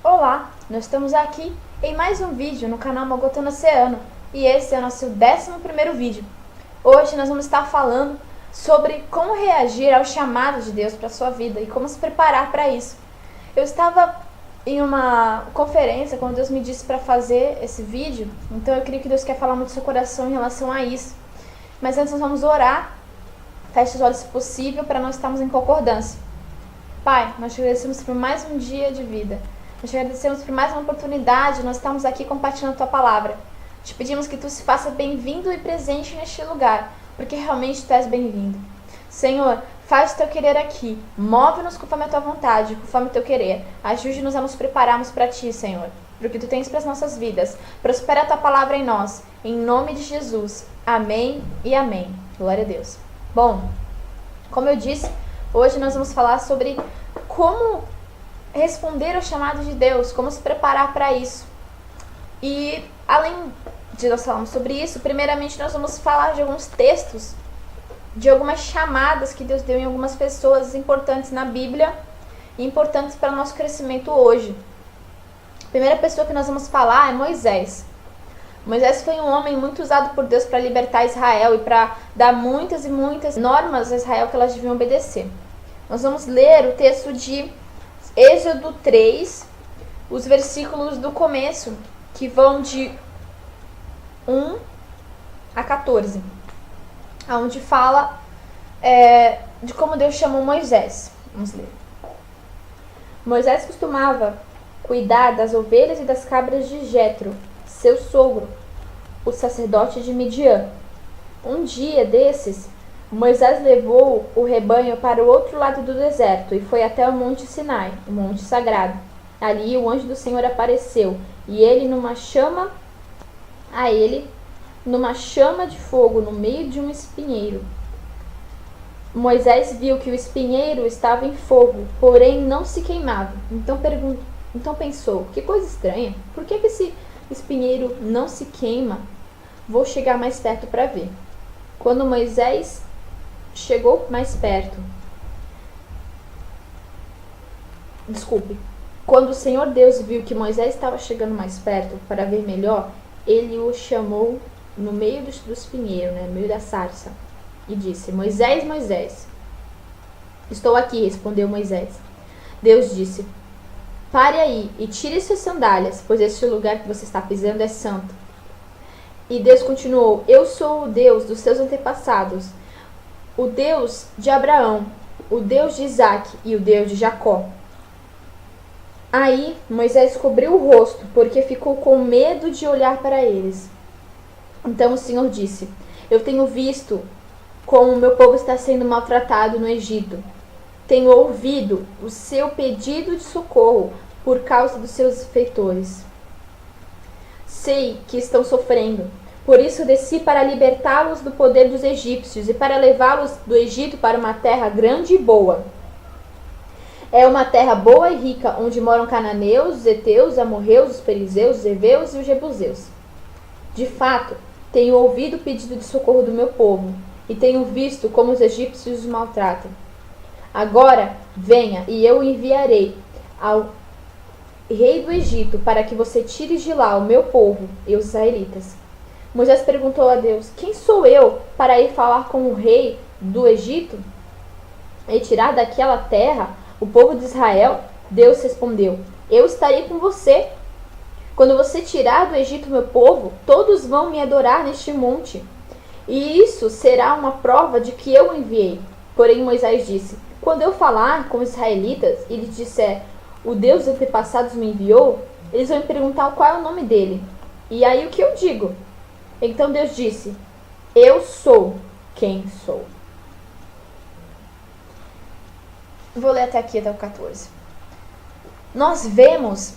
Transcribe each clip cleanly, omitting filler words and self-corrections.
Olá, nós estamos aqui em mais um vídeo no canal Mogotô no Oceano e esse é o nosso 11º vídeo. Hoje nós vamos estar falando sobre como reagir ao chamado de Deus para a sua vida e como se preparar para isso. Eu estava em uma conferência quando Deus me disse para fazer esse vídeo, então eu creio que Deus quer falar muito no seu coração em relação a isso. Mas antes nós vamos orar, feche os olhos se possível para nós estarmos em concordância. Pai, nós te agradecemos por mais um dia de vida. Nós te agradecemos por mais uma oportunidade, nós estamos aqui compartilhando a Tua Palavra. Te pedimos que Tu se faça bem-vindo e presente neste lugar, porque realmente Tu és bem-vindo. Senhor, faz o Teu querer aqui, move-nos conforme a Tua vontade, conforme o Teu querer. Ajude-nos a nos prepararmos para Ti, Senhor, para o que Tu tens para as nossas vidas. Prospera a Tua Palavra em nós, em nome de Jesus. Amém e amém. Glória a Deus. Bom, como eu disse, hoje nós vamos falar sobre como responder ao chamado de Deus, como se preparar para isso. E além de nós falarmos sobre isso, primeiramente nós vamos falar de alguns textos, de algumas chamadas que Deus deu em algumas pessoas importantes na Bíblia e importantes para o nosso crescimento hoje. A primeira pessoa que nós vamos falar é Moisés. Moisés foi um homem muito usado por Deus para libertar Israel e para dar muitas e muitas normas a Israel que elas deviam obedecer. Nós vamos ler o texto de Êxodo 3, os versículos do começo, que vão de 1 a 14, onde fala de como Deus chamou Moisés. Vamos ler. Moisés costumava cuidar das ovelhas e das cabras de Jetro, seu sogro, o sacerdote de Midian. Um dia desses, Moisés levou o rebanho para o outro lado do deserto e foi até o Monte Sinai, o Monte Sagrado. Ali o anjo do Senhor apareceu e ele numa chama de fogo no meio de um espinheiro. Moisés viu que o espinheiro estava em fogo, porém não se queimava. Então pensou, que coisa estranha, por que esse espinheiro não se queima? Vou chegar mais perto para ver. Quando Moisés chegou mais perto, quando o Senhor Deus viu que Moisés estava chegando mais perto para ver melhor, ele o chamou no meio do espinheiro, no meio da sarça, e disse: Moisés, Moisés. Estou aqui, respondeu Moisés. Deus disse: pare aí e tire suas sandálias, pois este lugar que você está pisando é santo. E Deus continuou: eu sou o Deus dos seus antepassados, o Deus de Abraão, o Deus de Isaque e o Deus de Jacó. Aí Moisés cobriu o rosto, porque ficou com medo de olhar para eles. Então o Senhor disse: eu tenho visto como o meu povo está sendo maltratado no Egito. Tenho ouvido o seu pedido de socorro por causa dos seus feitores. Sei que estão sofrendo. Por isso desci para libertá-los do poder dos egípcios e para levá-los do Egito para uma terra grande e boa. É uma terra boa e rica, onde moram cananeus, os heteus, os amorreus, os perizeus, os heveus e os jebuseus. De fato, tenho ouvido o pedido de socorro do meu povo e tenho visto como os egípcios os maltratam. Agora, venha e eu o enviarei ao rei do Egito para que você tire de lá o meu povo e os israelitas. Moisés perguntou a Deus: quem sou eu para ir falar com o rei do Egito e tirar daquela terra o povo de Israel? Deus respondeu: eu estarei com você. Quando você tirar do Egito meu povo, todos vão me adorar neste monte. E isso será uma prova de que eu o enviei. Porém Moisés disse: quando eu falar com os israelitas e lhes disser: o Deus dos antepassados me enviou, eles vão me perguntar qual é o nome dele. E aí o que eu digo? Então Deus disse: eu sou quem sou. Vou ler até aqui, até o 14. Nós vemos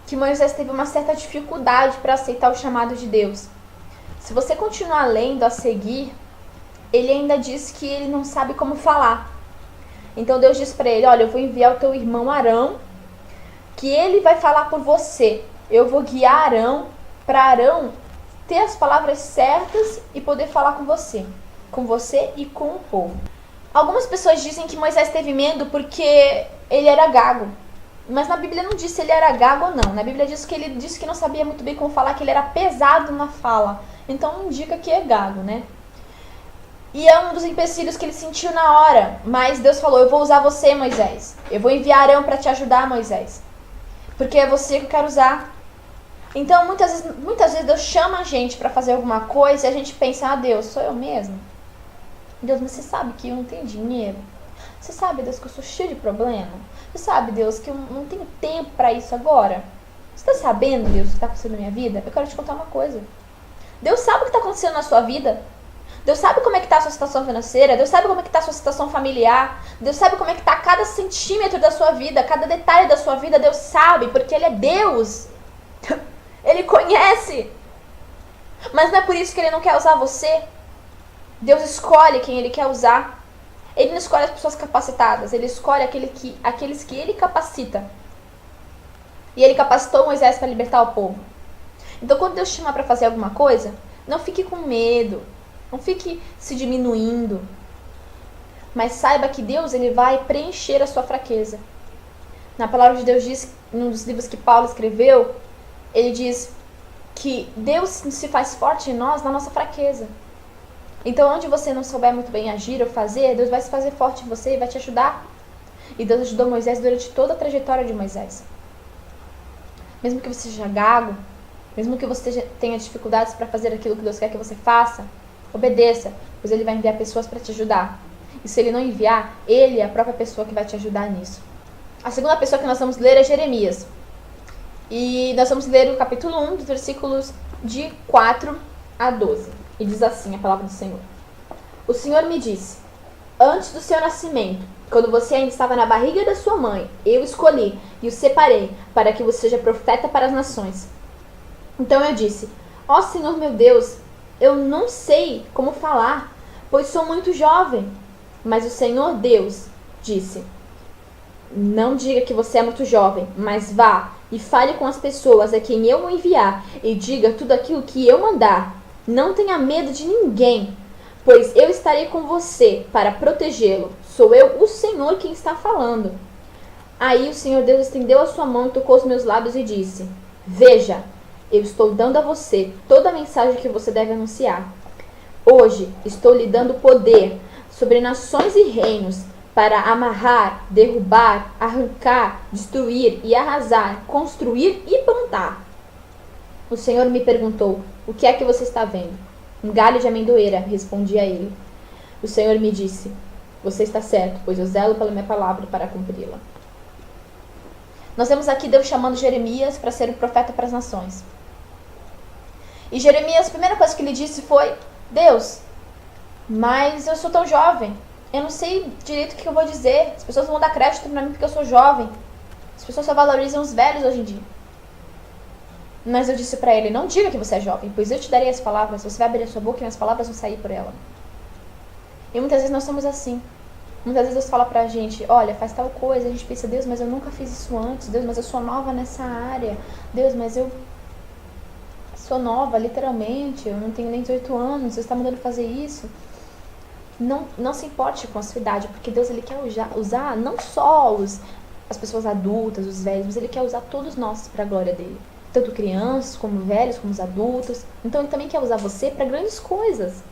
que Moisés teve uma certa dificuldade para aceitar o chamado de Deus. Se você continuar lendo a seguir, ele ainda diz que ele não sabe como falar. Então Deus diz para ele: olha, eu vou enviar o teu irmão Arão, que ele vai falar por você. Eu vou guiar Arão, para Arão ter as palavras certas e poder falar com você e com o povo. Algumas pessoas dizem que Moisés teve medo porque ele era gago. Mas na Bíblia não diz se ele era gago ou não. Na Bíblia diz que ele disse que não sabia muito bem como falar, que ele era pesado na fala. Então indica que é gago, né? E é um dos empecilhos que ele sentiu na hora. Mas Deus falou, eu vou usar você, Moisés. Eu vou enviar Arão para te ajudar, Moisés. Porque é você que eu quero usar. Então, muitas vezes Deus chama a gente para fazer alguma coisa e a gente pensa, ah, Deus, sou eu mesmo? Deus, mas você sabe que eu não tenho dinheiro? Você sabe, Deus, que eu sou cheio de problema? Você sabe, Deus, que eu não tenho tempo para isso agora? Você está sabendo, Deus, o que está acontecendo na minha vida? Eu quero te contar uma coisa. Deus sabe o que está acontecendo na sua vida. Deus sabe como é que está a sua situação financeira. Deus sabe como é que está a sua situação familiar. Deus sabe como é que está cada centímetro da sua vida, cada detalhe da sua vida. Deus sabe, porque Ele é Deus. Ele conhece. Mas não é por isso que Ele não quer usar você. Deus escolhe quem Ele quer usar. Ele não escolhe as pessoas capacitadas. Ele escolhe aqueles que Ele capacita. E Ele capacitou Moisés para libertar o povo. Então, quando Deus te chamar para fazer alguma coisa, não fique com medo. Não fique se diminuindo. Mas saiba que Deus, Ele vai preencher a sua fraqueza. Na palavra de Deus diz, num dos livros que Paulo escreveu, ele diz que Deus se faz forte em nós na nossa fraqueza. Então, onde você não souber muito bem agir ou fazer, Deus vai se fazer forte em você e vai te ajudar. E Deus ajudou Moisés durante toda a trajetória de Moisés. Mesmo que você seja gago, mesmo que você tenha dificuldades para fazer aquilo que Deus quer que você faça, obedeça, pois Ele vai enviar pessoas para te ajudar. E se Ele não enviar, Ele é a própria pessoa que vai te ajudar nisso. A segunda pessoa que nós vamos ler é Jeremias. E nós vamos ler o capítulo 1, dos versículos de 4 a 12. E diz assim a palavra do Senhor. O Senhor me disse, antes do seu nascimento, quando você ainda estava na barriga da sua mãe, eu escolhi e o separei para que você seja profeta para as nações. Então eu disse, ó Senhor meu Deus, eu não sei como falar, pois sou muito jovem. Mas o Senhor Deus disse, não diga que você é muito jovem, mas vá e fale com as pessoas a quem eu vou enviar e diga tudo aquilo que eu mandar. Não tenha medo de ninguém, pois eu estarei com você para protegê-lo. Sou eu, o Senhor, quem está falando. Aí o Senhor Deus estendeu a sua mão e tocou os meus lábios e disse, veja, eu estou dando a você toda a mensagem que você deve anunciar. Hoje estou lhe dando poder sobre nações e reinos para amarrar, derrubar, arrancar, destruir e arrasar, construir e plantar. O Senhor me perguntou, o que é que você está vendo? Um galho de amendoeira, respondi a ele. O Senhor me disse, você está certo, pois eu zelo pela minha palavra para cumpri-la. Nós vemos aqui Deus chamando Jeremias para ser o profeta para as nações. E Jeremias, a primeira coisa que ele disse foi, Deus, mas eu sou tão jovem, eu não sei direito o que eu vou dizer, as pessoas vão dar crédito para mim porque eu sou jovem, as pessoas só valorizam os velhos hoje em dia. Mas eu disse para ele, não diga que você é jovem, pois eu te darei as palavras, você vai abrir a sua boca e as palavras vão sair por ela. E muitas vezes nós somos assim. Muitas vezes Deus fala pra gente, olha, faz tal coisa, a gente pensa, Deus, mas eu nunca fiz isso antes, Deus, mas eu sou nova nessa área, Deus, mas eu sou nova, literalmente, eu não tenho nem 18 anos, você está mandando fazer isso. Não se importe com a sua idade, porque Deus, Ele quer usar não só as pessoas adultas, os velhos, mas Ele quer usar todos nós para a glória dEle. Tanto crianças, como velhos, como os adultos. Então Ele também quer usar você para grandes coisas.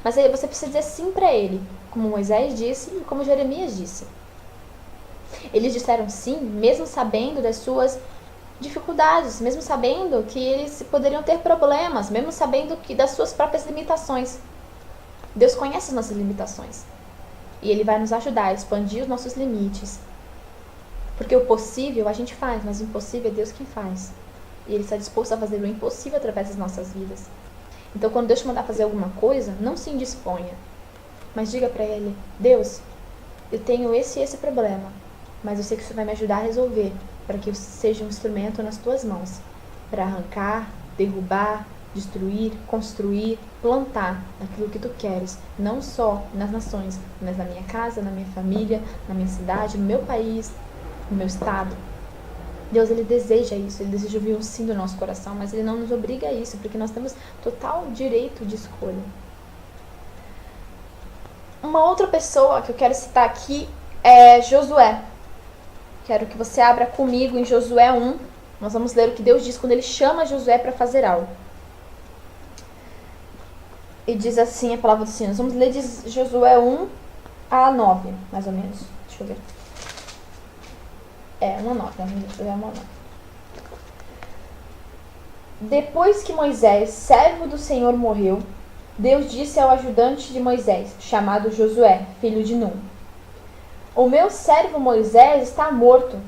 Mas aí você precisa dizer sim para Ele, como Moisés disse e como Jeremias disse. Eles disseram sim, mesmo sabendo das suas dificuldades, mesmo sabendo que eles poderiam ter problemas, mesmo sabendo que das suas próprias limitações. Deus conhece as nossas limitações. E Ele vai nos ajudar a expandir os nossos limites. Porque o possível a gente faz, mas o impossível é Deus quem faz. E Ele está disposto a fazer o impossível através das nossas vidas. Então, quando Deus te mandar fazer alguma coisa, não se indisponha. Mas diga para Ele, Deus, eu tenho esse e esse problema, mas eu sei que o Senhor vai me ajudar a resolver, para que eu seja um instrumento nas tuas mãos, para arrancar, derrubar, destruir, construir, plantar aquilo que tu queres, não só nas nações, mas na minha casa, na minha família, na minha cidade, no meu país, no meu estado. Deus, Ele deseja isso, Ele deseja ouvir um sim do nosso coração, mas Ele não nos obriga a isso, porque nós temos total direito de escolha. Uma outra pessoa que eu quero citar aqui é Josué. Quero que você abra comigo em Josué 1. Nós vamos ler o que Deus diz quando ele chama Josué para fazer algo. E diz assim a palavra do Senhor. Nós vamos ler de Josué 1 a 9, mais ou menos. Deixa eu ver. 1 a 9. Josué 1 a 9. Depois que Moisés, servo do Senhor, morreu, Deus disse ao ajudante de Moisés, chamado Josué, filho de Num: O meu servo Moisés está morto.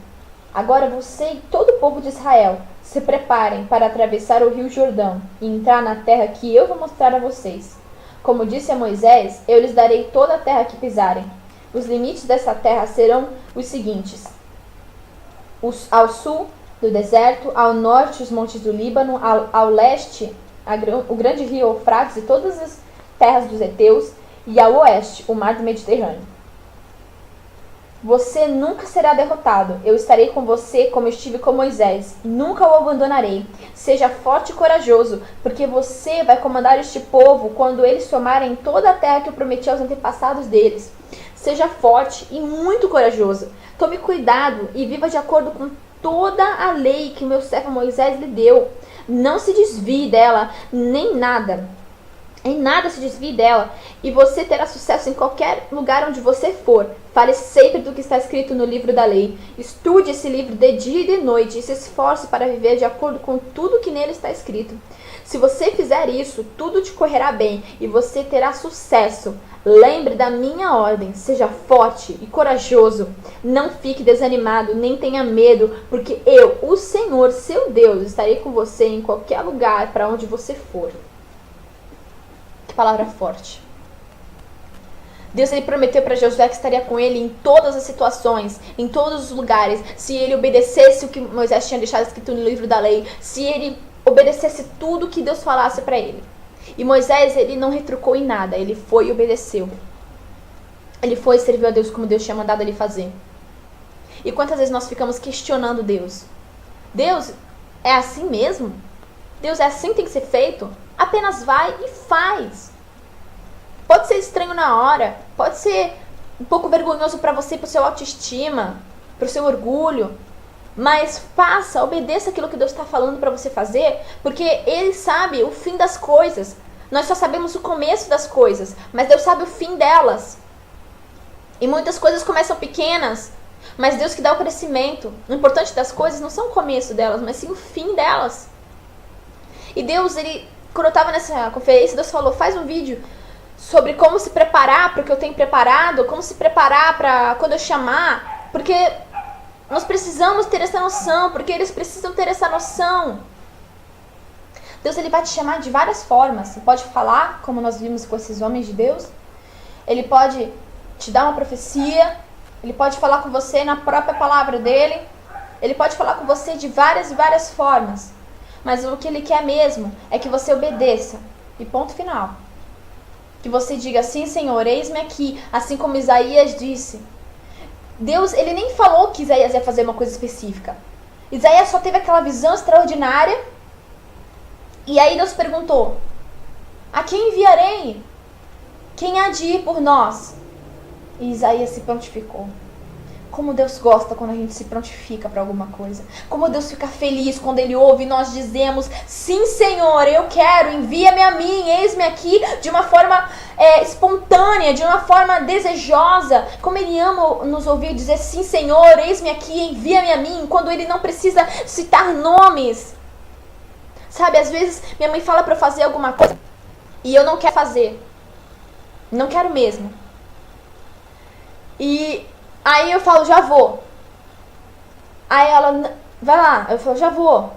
Agora você e todo o povo de Israel se preparem para atravessar o rio Jordão e entrar na terra que eu vou mostrar a vocês. Como disse a Moisés, eu lhes darei toda a terra que pisarem. Os limites dessa terra serão os seguintes: ao sul do deserto, ao norte os montes do Líbano, ao leste o grande rio Eufrates e todas as terras dos heteus, e ao oeste o mar do Mediterrâneo. Você nunca será derrotado. Eu estarei com você como estive com Moisés. Nunca o abandonarei. Seja forte e corajoso, porque você vai comandar este povo quando eles tomarem toda a terra que eu prometi aos antepassados deles. Seja forte e muito corajoso. Tome cuidado e viva de acordo com toda a lei que meu servo Moisés lhe deu. Não se desvie dela, nem nada. Em nada se desvie dela, e você terá sucesso em qualquer lugar onde você for. Fale sempre do que está escrito no livro da lei. Estude esse livro de dia e de noite e se esforce para viver de acordo com tudo que nele está escrito. Se você fizer isso, tudo te correrá bem e você terá sucesso. Lembre da minha ordem, seja forte e corajoso. Não fique desanimado, nem tenha medo, porque eu, o Senhor, seu Deus, estarei com você em qualquer lugar para onde você for. Palavra forte. Deus ele prometeu para Josué que estaria com ele em todas as situações, em todos os lugares, se ele obedecesse o que Moisés tinha deixado escrito no livro da lei, se ele obedecesse tudo que Deus falasse para ele. E Moisés, ele não retrucou em nada, ele foi e obedeceu. Ele foi e serviu a Deus como Deus tinha mandado ele fazer. E quantas vezes nós ficamos questionando Deus? Deus, é assim mesmo? Deus, é assim que tem que ser feito? Apenas vai e faz. Pode ser estranho na hora, pode ser um pouco vergonhoso para você, para o seu autoestima, para o seu orgulho, mas faça, obedeça aquilo que Deus está falando para você fazer, porque Ele sabe o fim das coisas. Nós só sabemos o começo das coisas, mas Deus sabe o fim delas. E muitas coisas começam pequenas, mas Deus que dá o crescimento. O importante das coisas não são o começo delas, mas sim o fim delas. E Deus, quando eu estava nessa conferência, Deus falou, faz um vídeo sobre como se preparar para o que eu tenho preparado, como se preparar para quando eu chamar, porque nós precisamos ter essa noção, porque eles precisam ter essa noção. Deus ele vai te chamar de várias formas. Ele pode falar, como nós vimos com esses homens de Deus. Ele pode te dar uma profecia. Ele pode falar com você na própria palavra dele. Ele pode falar com você de várias e várias formas. Mas o que Ele quer mesmo é que você obedeça. E ponto final. Que você diga assim, Senhor, eis-me aqui. Assim como Isaías disse. Deus, Ele nem falou que Isaías ia fazer uma coisa específica. Isaías só teve aquela visão extraordinária. E aí Deus perguntou, a quem enviarei? Quem há de ir por nós? E Isaías se prontificou. Como Deus gosta quando a gente se prontifica para alguma coisa. Como Deus fica feliz quando Ele ouve e nós dizemos, sim, Senhor, eu quero, envia-me a mim, eis-me aqui, de uma forma espontânea, de uma forma desejosa. Como Ele ama nos ouvir dizer, sim, Senhor, eis-me aqui, envia-me a mim, quando Ele não precisa citar nomes. Sabe, às vezes minha mãe fala para eu fazer alguma coisa e eu não quero fazer. Não quero mesmo. E aí eu falo, já vou. Aí ela, vai lá. Eu falo, já vou.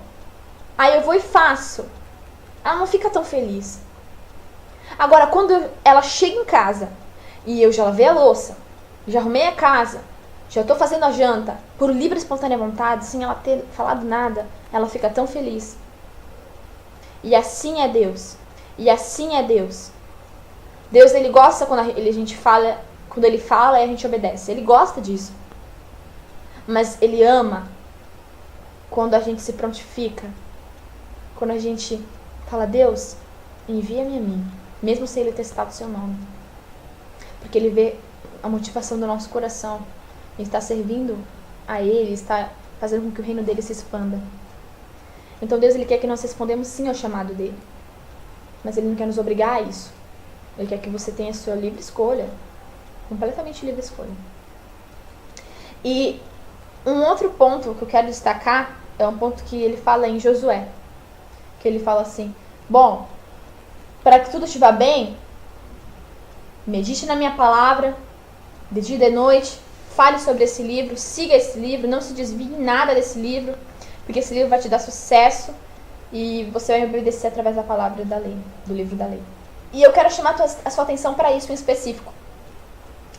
Aí eu vou e faço. Ela não fica tão feliz. Agora, quando ela chega em casa e eu já lavei a louça, já arrumei a casa, já tô fazendo a janta, por livre e espontânea vontade, sem ela ter falado nada, ela fica tão feliz. E assim é Deus. E assim é Deus. Deus, Ele gosta quando a gente fala, quando Ele fala e a gente obedece. Ele gosta disso. Mas Ele ama quando a gente se prontifica. Quando a gente fala, Deus, envia-me a mim. Mesmo sem Ele ter citado o seu nome. Porque Ele vê a motivação do nosso coração. Ele está servindo a Ele, está fazendo com que o reino dele se expanda. Então Deus, Ele quer que nós respondamos sim ao chamado dele. Mas Ele não quer nos obrigar a isso. Ele quer que você tenha a sua livre escolha. Completamente livre escolha. E um outro ponto que eu quero destacar é um ponto que ele fala em Josué. Que ele fala assim: bom, para que tudo estiver bem, medite na minha palavra, de dia e de noite, fale sobre esse livro, siga esse livro, não se desvie em nada desse livro, porque esse livro vai te dar sucesso e você vai obedecer através da palavra da lei, do livro da lei. E eu quero chamar a sua atenção para isso em específico.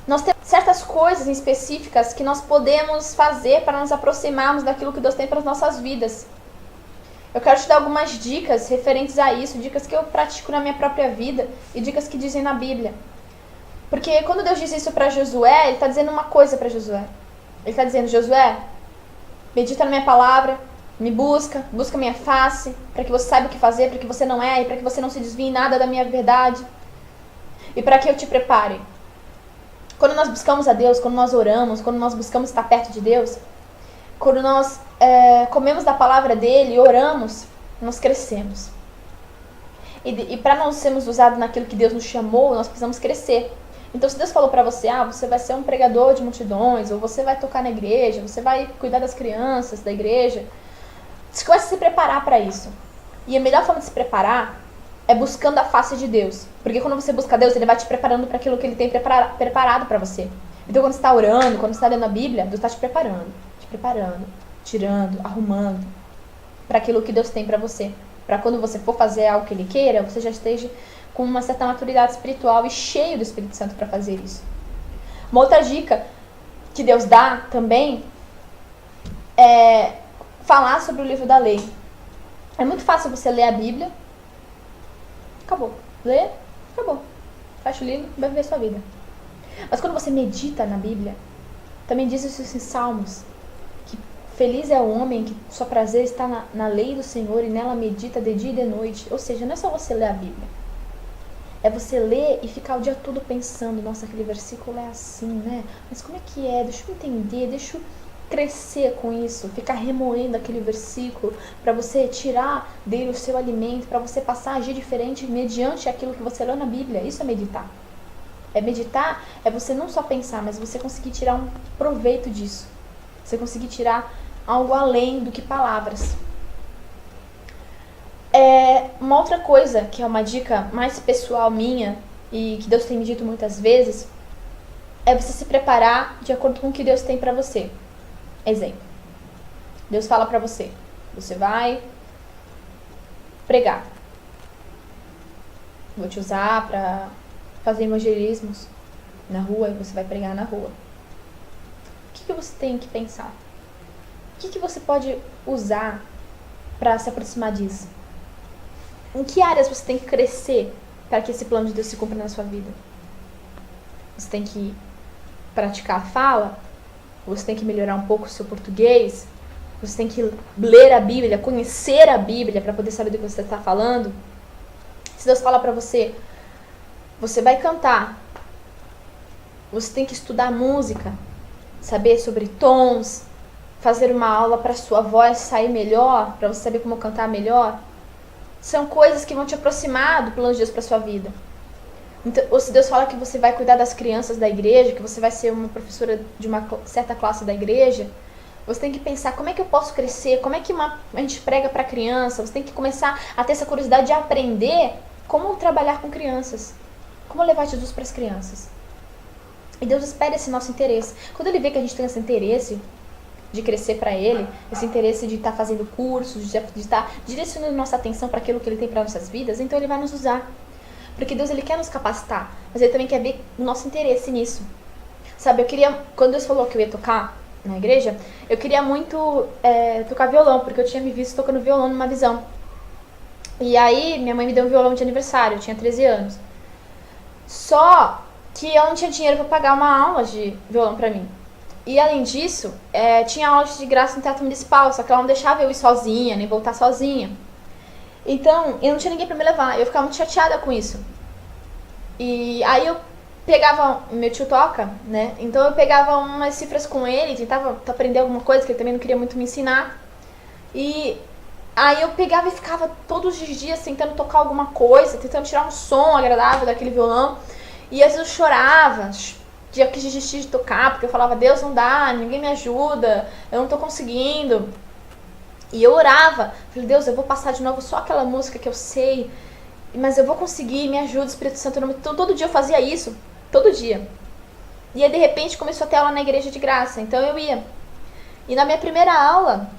Nós temos certas coisas em específicas que nós podemos fazer para nos aproximarmos daquilo que Deus tem para as nossas vidas. Eu quero te dar algumas dicas referentes a isso, dicas que eu pratico na minha própria vida e dicas que dizem na Bíblia. Porque quando Deus diz isso para Josué, Ele está dizendo uma coisa para Josué. Ele está dizendo: Josué, medita na minha palavra, me busca minha face, para que você saiba o que fazer, para que você não erre, para que você não se desvie em nada da minha verdade e para que eu te prepare. Quando nós buscamos a Deus, quando nós oramos, quando nós buscamos estar perto de Deus, quando nós comemos da palavra dele e oramos, nós crescemos. E para nós sermos usados naquilo que Deus nos chamou, nós precisamos crescer. Então, se Deus falou para você: você vai ser um pregador de multidões, ou você vai tocar na igreja, você vai cuidar das crianças da igreja, você começa a se preparar para isso. E a melhor forma de se preparar é buscando a face de Deus. Porque quando você busca Deus, Ele vai te preparando para aquilo que Ele tem preparado para você. Então, quando você está orando, quando você está lendo a Bíblia, Deus está te preparando, tirando, arrumando para aquilo que Deus tem para você. Para quando você for fazer algo que Ele queira, você já esteja com uma certa maturidade espiritual e cheio do Espírito Santo para fazer isso. Uma outra dica que Deus dá também é falar sobre o livro da lei. É muito fácil você ler a Bíblia, acabou. Lê, acabou. Fecha o livro, vai viver a sua vida. Mas quando você medita na Bíblia, também diz isso em Salmos, que feliz é o homem que sua prazer está na lei do Senhor e nela medita de dia e de noite. Ou seja, não é só você ler a Bíblia. É você ler e ficar o dia todo pensando: nossa, aquele versículo é assim, né? Mas como é que é? Deixa eu entender, deixa eu crescer com isso. Ficar remoendo aquele versículo para você tirar dele o seu alimento, para você passar a agir diferente mediante aquilo que você leu na Bíblia. Isso é meditar. Meditar é você não só pensar, mas você conseguir tirar um proveito disso. Você conseguir tirar algo além do que palavras. Uma outra coisa, que é uma dica mais pessoal minha, e que Deus tem me dito muitas vezes, é você se preparar de acordo com o que Deus tem pra você. Exemplo. Deus fala pra você: você vai pregar. Vou te usar pra fazer evangelismos na rua, e você vai pregar na rua. O que você tem que pensar? O que você pode usar pra se aproximar disso? Em que áreas você tem que crescer para que esse plano de Deus se cumpra na sua vida? Você tem que praticar a fala? Você tem que melhorar um pouco o seu português? Você tem que ler a Bíblia, conhecer a Bíblia para poder saber do que você está falando? Se Deus fala para você: você vai cantar, você tem que estudar música, saber sobre tons, fazer uma aula para sua voz sair melhor, para você saber como cantar melhor. São coisas que vão te aproximar do plano de Deus para sua vida. Então, ou se Deus fala que você vai cuidar das crianças da igreja, que você vai ser uma professora de uma certa classe da igreja, você tem que pensar: como é que eu posso crescer? Como é que a gente prega para criança? Você tem que começar a ter essa curiosidade de aprender como trabalhar com crianças, como levar Jesus para as crianças. E Deus espera esse nosso interesse. Quando Ele vê que a gente tem esse interesse de crescer para Ele, esse interesse de estar fazendo cursos, de estar direcionando nossa atenção para aquilo que Ele tem para nossas vidas, então Ele vai nos usar. Porque Deus, Ele quer nos capacitar, mas Ele também quer ver o nosso interesse nisso. Sabe, quando Deus falou que eu ia tocar na igreja, eu queria muito tocar violão, porque eu tinha me visto tocando violão numa visão. E aí, minha mãe me deu um violão de aniversário, eu tinha 13 anos. Só que eu não tinha dinheiro para pagar uma aula de violão para mim. E além disso, tinha aula de graça no Teatro Municipal, só que ela não deixava eu ir sozinha, nem voltar sozinha. Então, eu não tinha ninguém pra me levar, eu ficava muito chateada com isso. E aí eu pegava, meu tio toca, né? Então eu pegava umas cifras com ele, tentava aprender alguma coisa que ele também não queria muito me ensinar. E aí eu pegava e ficava todos os dias tentando tocar alguma coisa, tentando tirar um som agradável daquele violão. E às vezes eu chorava, dia que desistir de tocar, porque eu falava, Deus, não dá, ninguém me ajuda, eu não tô conseguindo. E eu orava, falei, Deus, eu vou passar de novo só aquela música que eu sei, mas eu vou conseguir, me ajuda, Espírito Santo. Então todo dia eu fazia isso, todo dia. E aí de repente começou a ter aula na igreja de graça, então eu ia. E na minha primeira aula,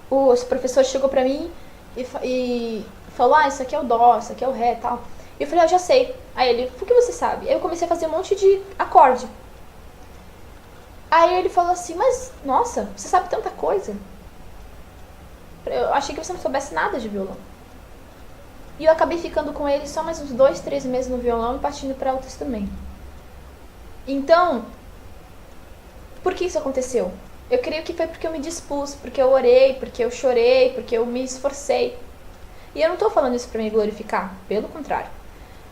o professor chegou pra mim e falou, isso aqui é o dó, isso aqui é o ré e tal. E eu falei, eu já sei. Aí ele, por que você sabe? Aí eu comecei a fazer um monte de acorde. Aí ele falou assim, mas, nossa, você sabe tanta coisa. Eu achei que você não soubesse nada de violão. E eu acabei ficando com ele só mais uns 2, 3 meses no violão e partindo para outro instrumento. Então, por que isso aconteceu? Eu creio que foi porque eu me dispus, porque eu orei, porque eu chorei, porque eu me esforcei. E eu não estou falando isso para me glorificar, pelo contrário.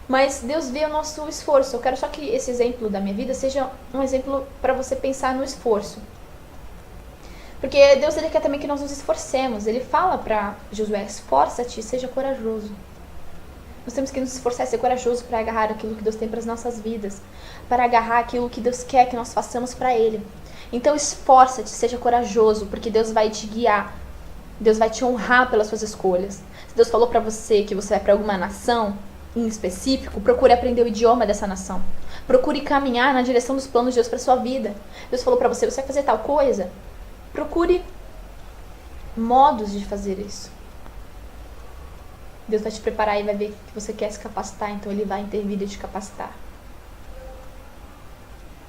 Mas Deus vê o nosso esforço. Eu quero só que esse exemplo da minha vida seja um exemplo para você pensar no esforço. Porque Deus, ele quer também que nós nos esforcemos. Ele fala para Josué, esforça-te e seja corajoso. Nós temos que nos esforçar e ser corajoso para agarrar aquilo que Deus tem para as nossas vidas. Para agarrar aquilo que Deus quer que nós façamos para Ele. Então esforça-te, seja corajoso, porque Deus vai te guiar. Deus vai te honrar pelas suas escolhas. Se Deus falou para você que você vai para alguma nação em específico, procure aprender o idioma dessa nação. Procure caminhar na direção dos planos de Deus para sua vida. Deus falou para você, você vai fazer tal coisa? Procure modos de fazer isso. Deus vai te preparar e vai ver que você quer se capacitar, então Ele vai intervir e te capacitar.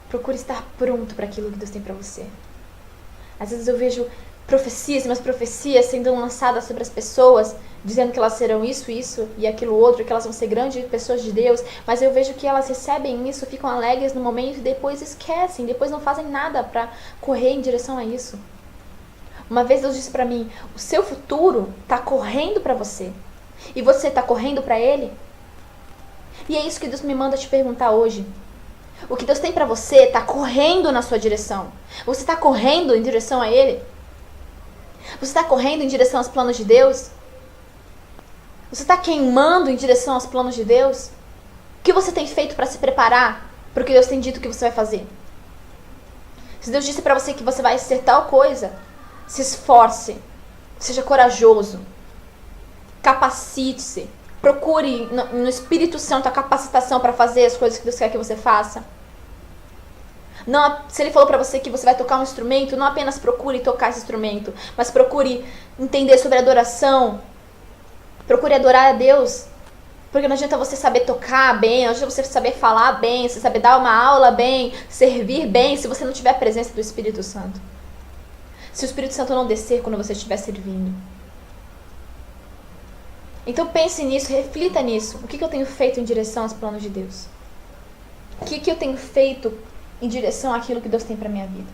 Procure estar pronto para aquilo que Deus tem para você. Às vezes eu vejo profecias, mas profecias sendo lançadas sobre as pessoas, dizendo que elas serão isso e aquilo outro, que elas vão ser grandes pessoas de Deus, mas eu vejo que elas recebem isso, ficam alegres no momento e depois esquecem, depois não fazem nada para correr em direção a isso. Uma vez Deus disse para mim, o seu futuro está correndo para você, e você está correndo para Ele? E é isso que Deus me manda te perguntar hoje. O que Deus tem para você está correndo na sua direção. Você está correndo em direção a Ele? Você está correndo em direção aos planos de Deus? Você está queimando em direção aos planos de Deus? O que você tem feito para se preparar para o que Deus tem dito que você vai fazer? Se Deus disse para você que você vai ser tal coisa, se esforce, seja corajoso, capacite-se, procure no Espírito Santo a capacitação para fazer as coisas que Deus quer que você faça. Não, se Ele falou para você que você vai tocar um instrumento, não apenas procure tocar esse instrumento, mas procure entender sobre adoração. Procure adorar a Deus. Porque não adianta você saber tocar bem, não adianta você saber falar bem, você saber dar uma aula bem, servir bem, se você não tiver a presença do Espírito Santo. Se o Espírito Santo não descer quando você estiver servindo. Então pense nisso, reflita nisso. O que eu tenho feito em direção aos planos de Deus? O que eu tenho feito em direção àquilo que Deus tem para minha vida?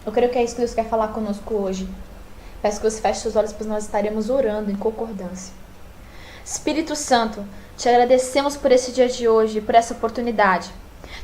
Eu creio que é isso que Deus quer falar conosco hoje. Peço que você feche seus olhos, pois nós estaremos orando em concordância. Espírito Santo, te agradecemos por esse dia de hoje, por essa oportunidade.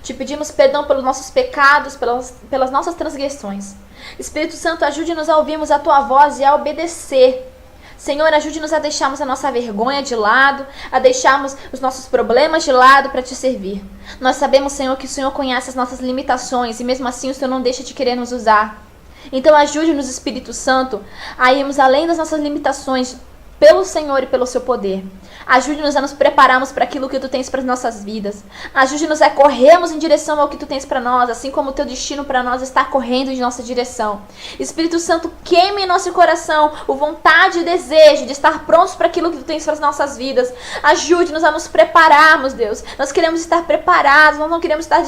Te pedimos perdão pelos nossos pecados, pelas nossas transgressões. Espírito Santo, ajude-nos a ouvirmos a Tua voz e a obedecer. Senhor, ajude-nos a deixarmos a nossa vergonha de lado, a deixarmos os nossos problemas de lado para Te servir. Nós sabemos, Senhor, que o Senhor conhece as nossas limitações e mesmo assim o Senhor não deixa de querer nos usar. Então ajude-nos, Espírito Santo, a irmos além das nossas limitações pelo Senhor e pelo Seu poder. Ajude-nos a nos prepararmos para aquilo que Tu tens para as nossas vidas. Ajude-nos a corrermos em direção ao que Tu tens para nós, assim como o Teu destino para nós está correndo em nossa direção. Espírito Santo, queime em nosso coração o vontade e desejo de estar prontos para aquilo que Tu tens para as nossas vidas. Ajude-nos a nos prepararmos, Deus. Nós queremos estar preparados, nós não queremos estar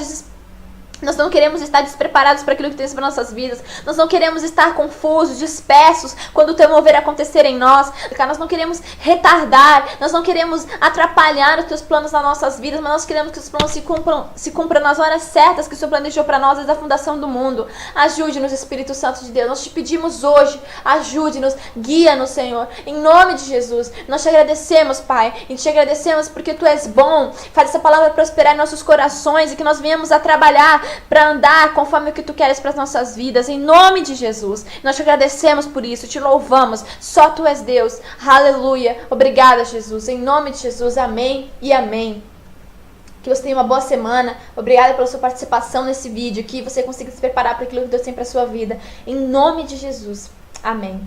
Nós não queremos estar despreparados para aquilo que tens para nossas vidas. Nós não queremos estar confusos, dispersos quando o teu mover acontecer em nós. Nós não queremos retardar, nós não queremos atrapalhar os teus planos nas nossas vidas, mas nós queremos que os planos se cumpram nas horas certas que o Senhor planejou para nós desde a fundação do mundo. Ajude-nos, Espírito Santo de Deus. Nós te pedimos hoje, ajude-nos, guia-nos, Senhor. Em nome de Jesus, nós te agradecemos, Pai. E te agradecemos porque Tu és bom. Faz essa palavra prosperar em nossos corações e que nós venhamos a trabalhar para andar conforme o que Tu queres para as nossas vidas, em nome de Jesus. Nós te agradecemos por isso, te louvamos, só Tu és Deus, aleluia, obrigada Jesus, em nome de Jesus, amém e amém. Que você tenha uma boa semana, obrigada pela sua participação nesse vídeo, que você consiga se preparar para aquilo que Deus tem para a sua vida, em nome de Jesus, amém.